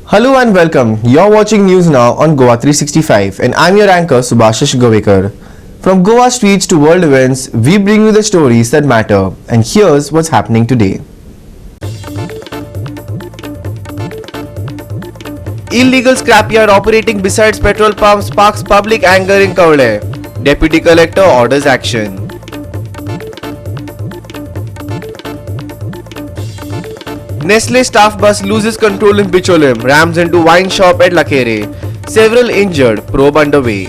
Hello and welcome. You're watching news now on Goa 365 and I'm your anchor Subhashish Govekar. From Goa streets to world events, we bring you the stories that matter and here's what's happening today. Illegal scrapyard operating besides petrol pumps sparks public anger in Kaule. Deputy Collector orders action. Nestle staff bus loses control in Bicholim, rams into wine shop at Lakere. Several injured, probe underway.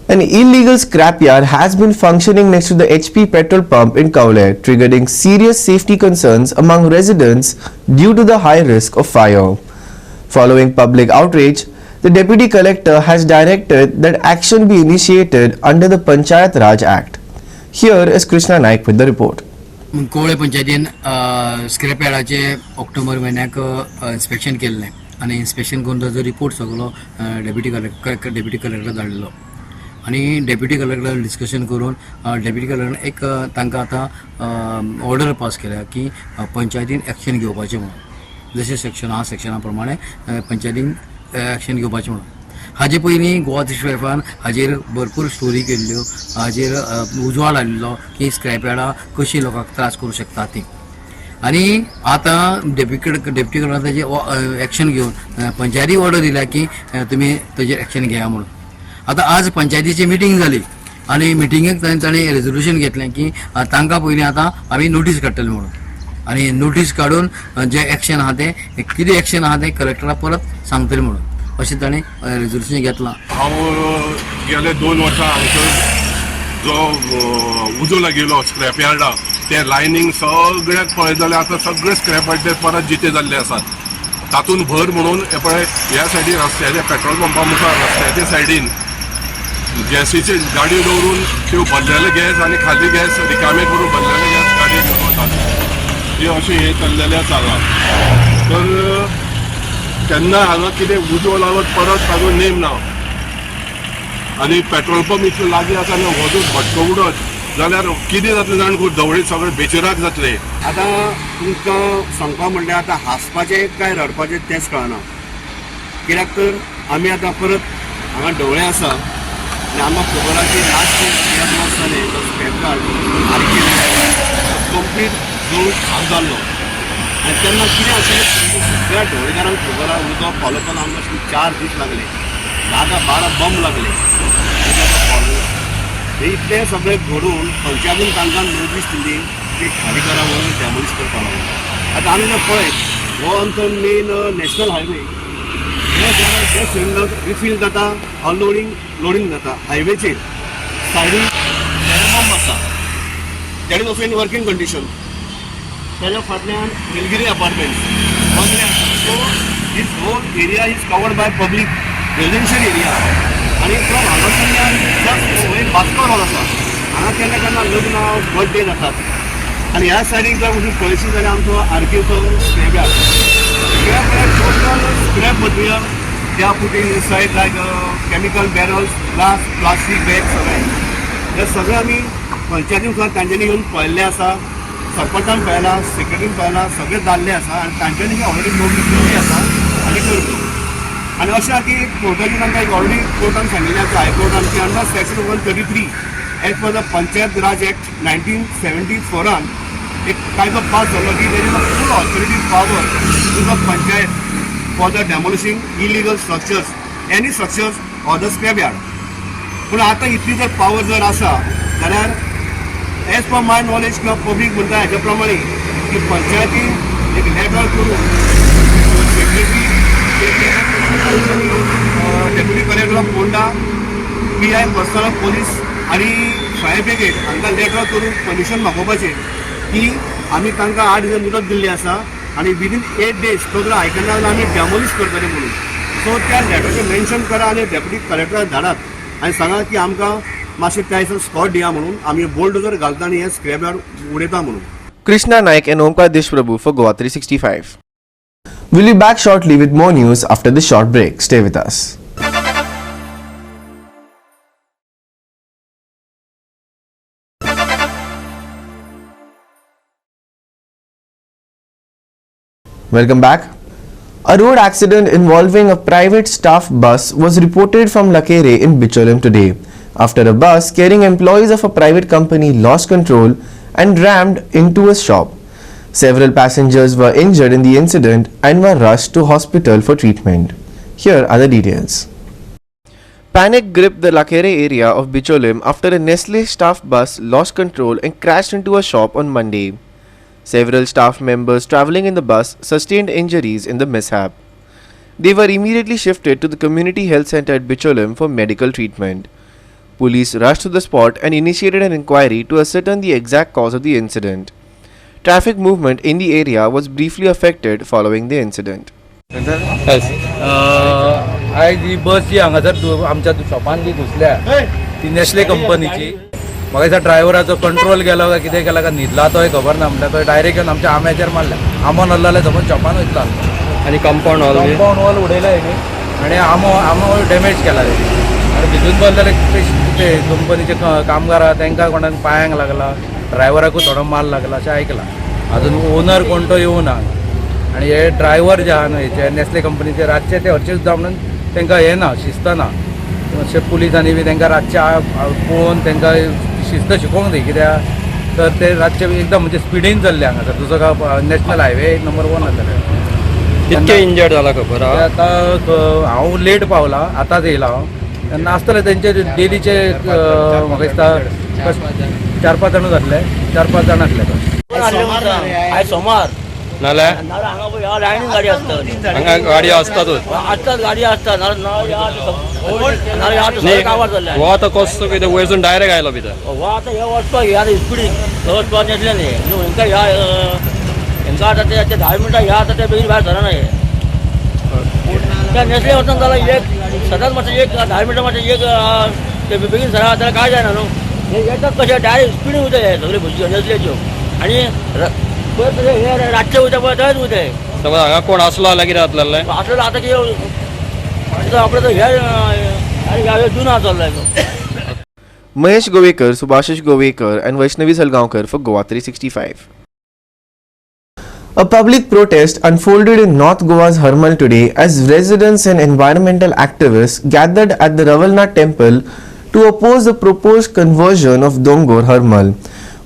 An illegal scrapyard has been functioning next to the HP petrol pump in Kaule, triggering serious safety concerns among residents due to the high risk of fire. Following public outrage, the Deputy Collector has directed that action be initiated under the Panchayat Raj Act. Here is Krishna Naik with the report. कोवळे पंचायतीन scrap यार्डाचे October म्हयन्याक inspection केल्लें आनी inspection करून ताजो report सगळो deputy collector धाडलेलो आनी deputy collector discussion करून डेप्युटी कलेक्टरान एक तांकां आतां ऑर्डर पास केल्या की पंचायतीन एक्शन घेवपाचें म्हणून जशें सेक्शन आहा सेक्शना प्रमाणे पंचायतीन एक्शन घेवपाचें म्हणून हाजे पयलीं गोवा 365 हाजेर भरपूर स्टोरी केल्ल्यो हाजेर उजवाड हाडिल्लो की स्क्रॅप यार्डां कशी लोकांक त्रास करूं शकता ती आनी आतां डेप्युटी कलेक्टरान ताजेर एक्शन घेवन पंचायती ऑर्डर दिल्या की तुमी ताजेर एक्शन घेया म्हणून आतां आज पंचायतीची मिटींग जाली आनी मिटिंगेक तांणी रेजोल्युशन घेतलें की तांकां पयलीं आतां आमी नोटीस काडटले म्हणून आनी नोटीस काडून जे एक्शन आहा तें कितें एक्शन आहा तें कलेक्टराक परत सांगतले म्हणून अशें ताणें रेजोल्युशन घेतलां. हांव गेले 2 वर्सां हांगसर जो उजो लागिल्लो स्क्रॅप यार्डा ते लायनींग सगळ्याक पळयत जाल्यार आतां सगळे स्क्रॅप यार्ड ते परत जिते जाल्ले आसात. तातूंत भर म्हणून हे पळय ह्या सायडीन रस्त्याच्या पेट्रोल पंपा मुखार रस्त्याच्या सायडीन गॅसीचे गाडयो दवरून त्यो भरलेले गॅस आनी खाली गॅस रिकामे करून भरलेले गॅस गाडयो घेवन वतात हे अशें हे चल्लेलें चल्लां. तर तेन्ना हांगा कितें उजो लावत परत ताजो नेम ना आनी पेट्रोल पंप इतलो लागीं आसा आनी हो जर भटको उडत जाल्यार कितें जातलें जाण करून धवळे सगळे बेचिराक जातले. आतां तुमकां सांगपा म्हणल्यार आतां हांसपाचें काय रडपाचें तेंच कळना कित्याक तर आमी आतां परत हांगा ढवळे आसा आनी आमकां खबर आसा की लास्ट येद वर्सांनी तो स्क्रॅप यार्ड कंप्लीट जळून खाक जाल्लो आनी तेन्ना कितें आशिल्लें सगळ्या ढवळेकारांक खबर आहा उदो फॉलो करून आमकां 4 दीस लागले 10-12 बंब लागले हे इतलें सगळें घडून पंचायतीन तांकां नोटीस दिली की खाली करा म्हणून डॅमोलिश करपा लागून. आतां आमी जर पळयत हो आमचो मेन नॅशनल हायवे हे सिलिंडर रिफील जाता लोडींग जाता हायवेचेर सायडीन बंब आसा that is also in working condition. त्याच्या फाटल्यान निलगिरी अपार्टमेंट्स बंगले आसा. So this whole area is covered by public residential area आनी फ्रॉम हांगासरल्यान जस्ट वयर बास्को रोड आसा हांगा केन्ना केन्ना लग्न बर्थडे जातात आनी ह्या सायडीक जर वचून पळयशी जाल्यार आमचो आरकेचो scrap yard total scrap material त्या putting inside like chemical barrels glass plastic bag हे सगळें आमी पंचायतीन सुद्दां तांच्यांनी येवन पळयल्लें आसा. सरपंचान पळयला सेक्रेटरीन पळयला सगळे जाल्ले आसा आनी तांच्यांनी ऑलरेडी नोटीस दिल्ली आसा आनी करतो आनी अशें आहा की कोर्टाची तांकां एक ऑलरेडी कोर्टान सांगिल्लें आसा हायकोर्टान की under section 133 as per the Panchayat Raj act 1974 एक कायदो पास जाल्लो की there is a full authority power to the panchayat for the demolishing illegal structures any structures or the scrap yard. पूण आतां इतली जर पावर जर आसा जाल्यार एज पर माय नॉलेज किंवा पब्लीक म्हणटा हाच्या प्रमाणे की पंचायतीन एक लेटर करून secretary deputy collector of Ponda PI personal police आनी फायर ब्रिगेड हांकां लेटर करून परमिशन मागोवपाचें की आमी तांकां 8 दीस मुदत दिल्ली आसा आनी विदीन 8 days तो जर आयकना जाल्यार आमी डॅमोलिश करतले म्हणून. सो त्या लेटराचें मेन्शन करा आनी डेप्युटी कलेक्टराक धाडात आनी सांगा की आमकां मातशें त्या दिसा स्पॉट दिया म्हणून आमी बोल्डोजर घालता आनी हें स्क्रॅप यार्ड उडयता म्हणून. Krishna Naik and Omkar Deshprabhu for Goa 365. We'll be back shortly with more news after this short break. Stay with us. Welcome back. A road accident involving a private staff bus was reported from Lakere in Bicholim today after a bus carrying employees of a private company lost control and rammed into a shop. Several passengers were injured in the incident and were rushed to hospital for treatment. Here are the details. Panic gripped the Lakere area of Bicholim after a Nestle staff bus lost control and crashed into a shop on Monday. Several staff members travelling in the bus sustained injuries in the mishap. They were immediately shifted to the community health center at Bicholim for medical treatment. Police rushed to the spot and initiated an inquiry to ascertain the exact cause of the incident. Traffic movement in the area was briefly affected following the incident. आज ही बस जी हांगासर आमच्या शॉपान जी घुसल्या ती Nestle कंपनीची म्हाका दिसता ड्रायव्हराचो control गेलो काय कितें केला काय न्हिदला तोय खबर ना म्हणटा तो डायरेक्ट येवन आमच्या आंब्याचेर मारल्या आंबो नल्लो जाल्यार समज शॉपान वयतलो आणि कंपाऊंड वॉल उडयला हेणी आनी आंबो डॅमेज केला आनी भितून बसलेले ते कंपनीचे कामगार आहा तांकां कोणाक पांयांक लागला ड्रायव्हराकूय थोडो मार लागला अशें आयकलां अजून ओनर कोण तो येवना आनी हे ड्रायव्हर जे आहा न्हय हेचे नेस्ले कंपनीचे रातचे ते हरचे सुद्दां म्हणून तांकां हें ना शिस्त ना अशें पुलिसांनी बी तांकां रातचे पळोवन तांकां शिस्त शिकोवंक जाय कित्याक तर ते रातचे एकदम म्हणजे स्पिडीन चल्ले हांगासर तुजो काय नॅशनल हायवे नंबर 1 आसलेले कितके इंजर्ड जाला खबर आहा आतां हांव लेट पावला आतांच येयला हांव तेन्ना आसतले तेंचे डेलीचे म्हाका दिसता 4-5 जाण जातले 4-5 जाण आसले आयज सोमार नाल्यार हांगा लायनीन गाडी आसता हांगा गाडी असतातूच आसतात गाडी आसता हो आतां कसो कितें वयरसून डायरेक्ट आयलो भितर हो आतां हे वचपाक हे आतां स्पिडीन वचपाक नेसले न्ही हेंकां हेंकां आतां ते 10 मिनटां ह्या आतां ते बेगीन भायर सरना हे त्या नेसले वचून जाल्यार एक सदांच मातशें एक 10 मिनटां मातशें एक ते बेगीन सरा जाल्यार काय जायना न्हू हे येतात कशें डायरेक्ट स्पिडीन वयता हे सगळे भुरगे नेसलेच्यो आनी हे रातचे वयता पळय थंयच वयता समज हांगा कोण असलो जाल्यार कितें जातलें आसलेलो आतां कितें आपलो तो हे जुना चल्ला Mahesh Govekar, Subhashish Govekar and Vaishnavi Salgaonkar for Goa 365. A public protest unfolded in North Goa's Harmal today as residents and environmental activists gathered at the Ravalnath temple to oppose the proposed conversion of Dongor Harmal,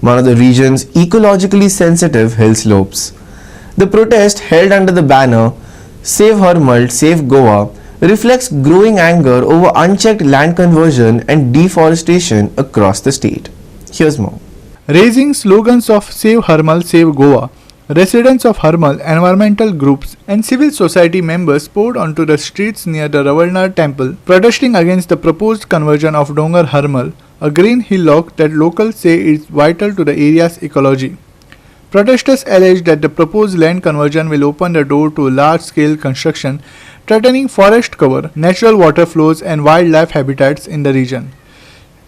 one of the region's ecologically sensitive hill slopes. The protest, held under the banner Save Harmal, Save Goa, reflects growing anger over unchecked land conversion and deforestation across the state. Here's more. Raising slogans of Save Harmal, Save Goa, residents of Harmal, environmental groups and civil society members poured onto the streets near the Ravalnath temple, protesting against the proposed conversion of Dongar Harmal, a green hillock that locals say is vital to the area's ecology. Protesters allege that the proposed land conversion will open the door to large-scale construction, threatening forest cover, natural water flows and wildlife habitats in the region.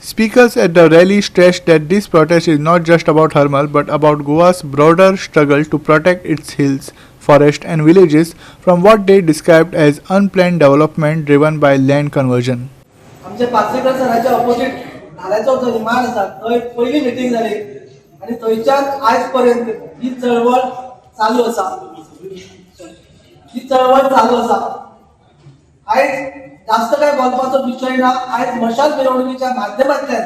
Speakers at the rally stressed that this protest is not just about Harmal but about Goa's broader struggle to protect its hills, forests and villages from what they described as unplanned development driven by land conversion. आमच्या पाचेकर सराच्या opposite नाल्याचो जो इमारत आसा थंय पहिली meeting जाली आणि थंयच्यान आज पर्यंत ही चळवळ चालू आसा आयज जास्त काय बोलपाचो विषय ना आयज मशाल मिरवणुकीच्या माध्यमांतल्यान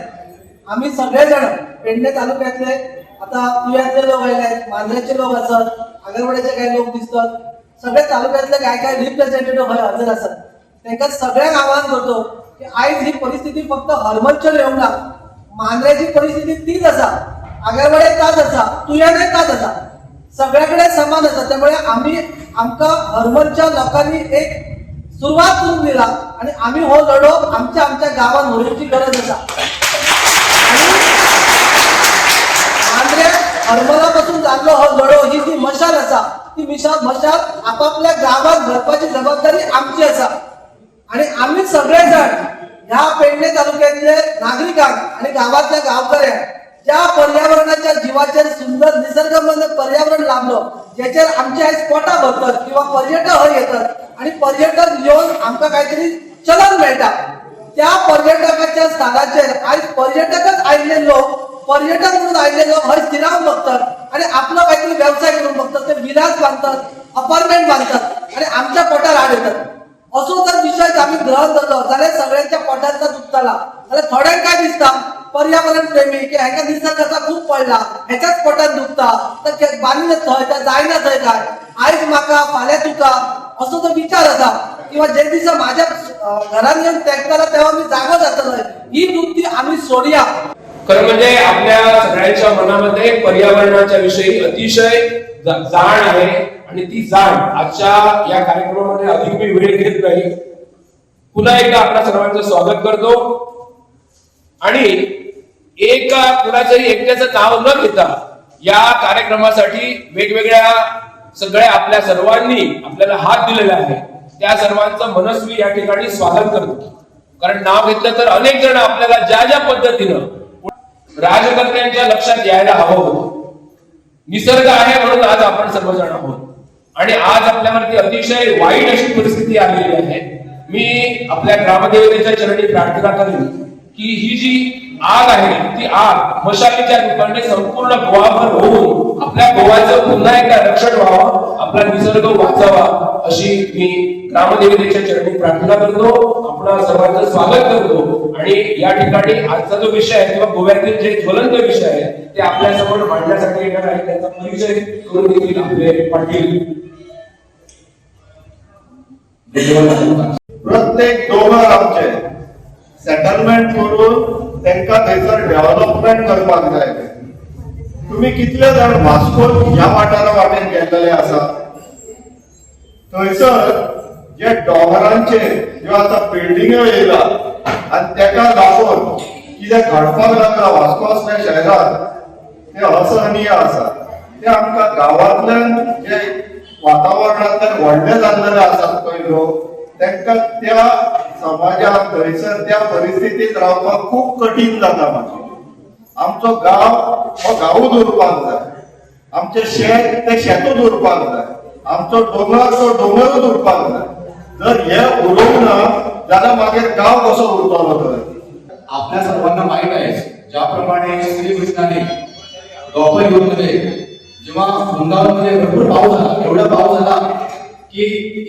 आम्ही सगळे जण पेडणे तालुक्यातले आता तुयांतले लोक आयले मांद्रेचे लोक आसत आगरवाड्याचे काही लोक दिसतात सगळे तालुक्यातले काय रिप्रेझेंटेटिव्ह हय हजर आसत तांकां सगळ्यांक आवाहन करतो की आयज ही परिस्थिती फक्त हरमलचेर येवंक ना मांद्रेची परिस्थिती तीच आसा आगरवाड्यात ताच आसा तुयांत ताच आसा सगळ्याकडे समान आसा त्यामुळे आम्ही आमकां हरमलच्या लोकांनी एक सुरुवात करून दिला आणि आम्ही हो लढो आमच्या गावात व्हरची गरज आसा मांद्रे हरमलापासून जाल्लो हो लढो ही जी मशाल आसा ती मशाल आपापल्या गावात भरपाची जबाबदारी आमची आसा आणि आम्ही सगळे जण ह्या पेडणे तालुक्यातले नागरिकांक आणि गावातल्या गावकऱ्यांक ज्या पर्यावरणाच्या जीवाचेर सुंदर निसर्गमय पर्यावरण लाभलो ज्याचेर आमचे आज पोटां भरतात किंवा पर्यटक हय येतात आणि पर्यटक येऊन आमकां काहीतरी चलन मेळटा त्या पर्यटकाच्या स्थानाचेर आज पर्यटकच आयिल्ले लोक पर्यटक म्हणून आयिल्ले लोक हय स्थिरावन बघतात आणि आपलो काहीतरी व्यवसाय करून बघतात ते विलास बांधतात अपार्टमेंट की ह्याका निसर्गाचा खूप पडला, ह्याच्याच पोटात दुखता, तर बांधलं थंय तर जायना थंय काय, आयज म्हाका फाल्यां तुका असो तो विचार असा, किंवा जे दिसा माझ्या घरात येऊन तेंकताना तेव्हा मी जागो जातलोय, ही वृत्ती आम्ही सोडूया. खरं म्हणजे आपल्या सगळ्यांच्या मनामध्ये पर्यावरणाच्या विषयी अतिशय जाण आहे आणि ती जाण आजच्या या कार्यक्रमामध्ये अधिक मी वेळ घेत नाही. पुन्हा एकदा आपल्या सर्वांचं स्वागत करतो आणि कुणाचंही एकट्याचं नाव न घेता या कार्यक्रमासाठी वेगवेगळ्या सगळ्या आपल्या सर्वांनी आपल्याला हात दिलेला आहे त्या सर्वांचं मनस्वी या ठिकाणी स्वागत करतो. कारण नाव घेतलं तर अनेक जण आपल्याला ज्या ज्या पद्धतीनं राजकर्त्यांच्या लक्षात यायला हवं होतं. निसर्ग आहे म्हणून आज आपण सर्वजण आहोत आणि आज आपल्यावरती अतिशय वाईट अशी परिस्थिती आलेली आहे. मी आपल्या ग्रामदेवतेच्या चरणी प्रार्थना करेन की ही जी आग आहे ती आग मशालीच्या रूपाने संपूर्ण गोवाभर होऊन आपल्या गोवाचं पुन्हा एकदा रक्षण व्हावं, आपला निसर्ग वाचावा अशी मी ग्रामदेवतेच्या चरणी प्रार्थना करतो. आपणा सर्वांचं स्वागत करतो आणि या ठिकाणी आजचा जो विषय आहे किंवा गोव्यातील जे ज्वलंत विषय आहे ते आपल्या समोर मांडण्यासाठी येणार आहे. त्याचा परिचय करून देतील आपले पाटील. प्रत्येक डोंगर आमचे सेटलमेंट करून त्यांना थंयसर डेव्हलपमेंट करपाक जाय. तुम्ही कितले जाण वास्को ह्या वाठारा वाटेन गेल्लेले आसा, थंयसर जे डोंगरांचे ज्यो आता बिल्डिंग्यो येयला आनी तेका लागून कितें घडपाक लागला वास्को असल्या शहरात ते असहनीय आसा. ते आमकां गांवांतल्यान जे वातावरणांतल्यान व्हडले जाल्लेले आसात पळय लोक, तांकां त्या समाजात थंयसर त्या परिस्थितीत रावपाक खूप कठीण जाता. मागीर आमचो गांव हो गांवूच उरपाक जाय, आमचें शेत ते शेतूच उरपाक जाय, आमचो दोंगर तो दोंगरूच उरपाक जाय. जर हे उरोवंक ना जाल्यार मागीर गांव कसो उरतलो? तर आपल्या सर्वांना माहित आहे ज्याप्रमाणे श्रीकृष्णाने द्वापर युगामध्ये जेव्हा वृंदावनमध्ये भरपूर पाऊस झाला, एवढा पाऊस झाला की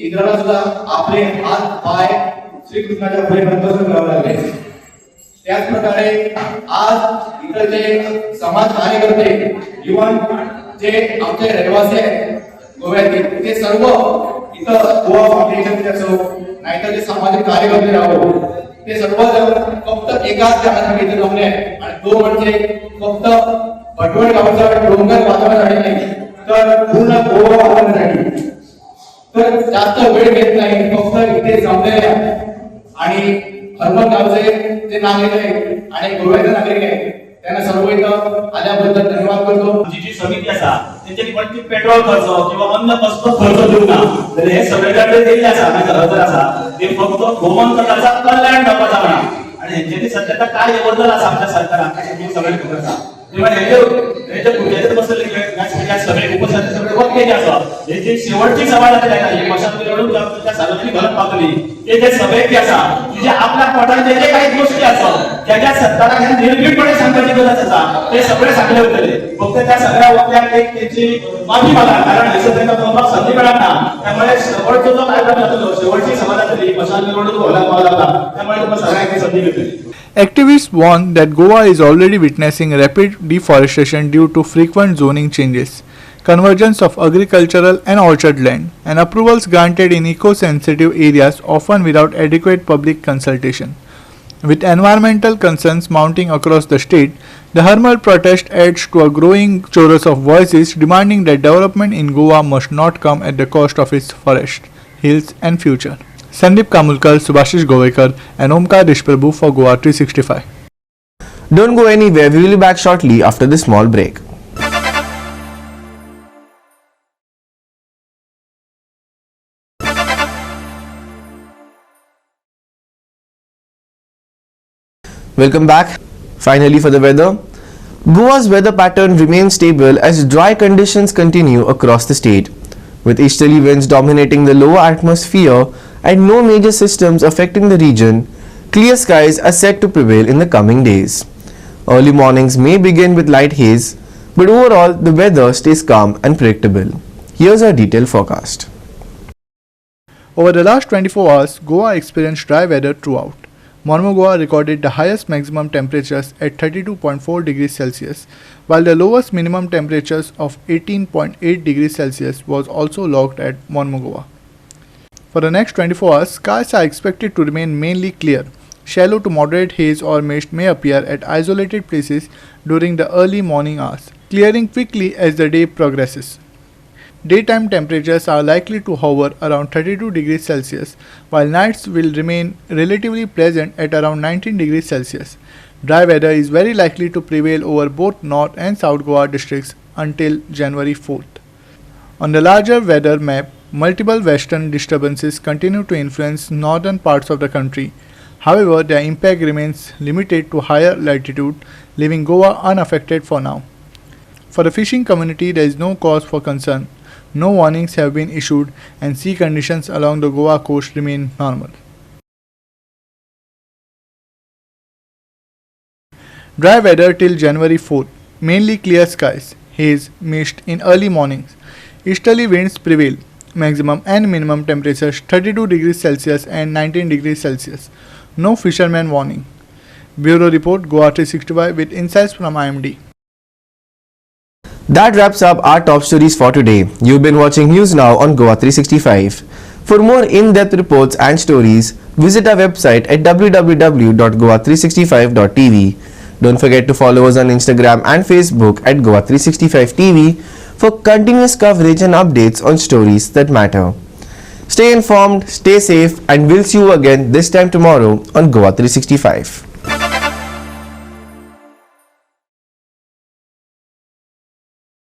इंद्राला सुद्धा आपले हात पाय श्रीकृष्णाच्या पुढे नतमस्तक करावे लागले. त्याच प्रकारे आज इकडचे समाज कार्यकर्ते इव्हन जे आमचे रहिवासी आहेत गोव्यातील ते सर्व इथं गोवा फाउंडेशनचे असो नाहीतर जे सामाजिक कार्यकर्ते राहो ते सर्वजण फक्त एकाच कारणासाठी इथे जमले आहे आणि तो म्हणजे फक्त भटवळ गावचा डोंगर वाचवण्यासाठी नाही तर पूर्ण गोवा वाचवण्यासाठी. तर जास्त वेळ घेत नाही, फक्त इथे जमलेले आणि हरमल गावचे जे नागरिक आहेत आणि गोव्याचे नागरिक आहेत त्यांना सर्व इथं आल्याबद्दल धन्यवाद करतो. जी समिती असा त्यांच्यानी पण ती पेट्रोल खर्च किंवा अन्न वस्तू खर्च देऊ ना तर हे सगळ्याकडे दिले असा हजर असा ते फक्त गोमंतकाचा कल्याण करपाचा म्हणा आणि ह्यांच्यानी सध्या काय बद्दल असा आमच्या सरकारान सगळे खबर आसा तेव्हा ह्याच्या पुढे बसले सगळे उपसरकार सगळे वक्त केले असा हे जे शेवटची सभा जातली आहे मशाल लढून त्या सार्वजनिक घरात पावली ते जे सभेची असा म्हणजे आपल्या पोटात जे काही गोष्टी असतात ज्या सरकाराने निर्भीडपणे सांगण्याची गरज असा ते सगळे सांगले होते. फक्त त्या सगळ्या वक्त्यात एक त्याची माफी मागा कारण असं त्यांना तुम्हाला संधी मिळाला ना त्यामुळे शेवटचा जो कार्यक्रम जातो शेवटची सभा जातली मशाल निवडणूक व्हायला लागला त्यामुळे तुम्हाला सगळ्यांनी संधी मिळते. Activists warn that Goa is already witnessing rapid deforestation due to frequent zoning changes, convergence of agricultural and orchard land, and approvals granted in eco-sensitive areas often without adequate public consultation. With environmental concerns mounting across the state, the Harmal protest adds to a growing chorus of voices demanding that development in Goa must not come at the cost of its forest, hills and future. Sandeep Kamulkar, Subhashish Govekar and Omkar Deshprabhu for Goa 365. Don't go anywhere, we will be back shortly after this small break. Welcome back. Finally for the weather. Goa's weather pattern remains stable as dry conditions continue across the state, with easterly winds dominating the lower atmosphere and no major systems affecting the region. Clear skies are set to prevail in the coming days. Early mornings may begin with light haze, but overall the weather stays calm and predictable. Here's our detailed forecast. Over the last 24 hours, Goa experienced dry weather throughout. Mormugao recorded the highest maximum temperatures at 32.4 degrees Celsius, while the lowest minimum temperatures of 18.8 degrees Celsius was also logged at Mormugao. For the next 24 hours, skies are expected to remain mainly clear. Shallow to moderate haze or mist may appear at isolated places during the early morning hours, clearing quickly as the day progresses. Daytime temperatures are likely to hover around 32 degrees Celsius, while nights will remain relatively pleasant at around 19 degrees Celsius. Dry weather is very likely to prevail over both North and South Goa districts until January 4th. On the larger weather map, multiple western disturbances continue to influence northern parts of the country. However, their impact remains limited to higher latitude, leaving Goa unaffected for now. For the fishing community, there is no cause for concern. No warnings have been issued and sea conditions along the Goa coast remain normal. Dry weather till January 4th. Mainly clear skies, haze, mist in early mornings. Easterly winds prevail. Maximum and minimum temperatures 32 degrees Celsius and 19 degrees Celsius. No fisherman warning. Bureau Report, Goa 365 with insights from IMD. That wraps up our top stories for today. You've been watching News Now on Goa 365. For more in-depth reports and stories, visit our website at www.goa365.tv. Don't forget to follow us on Instagram and Facebook at Goa365TV for continuous coverage and updates on stories that matter. Stay informed, stay safe, and we'll see you again this time tomorrow on Goa 365.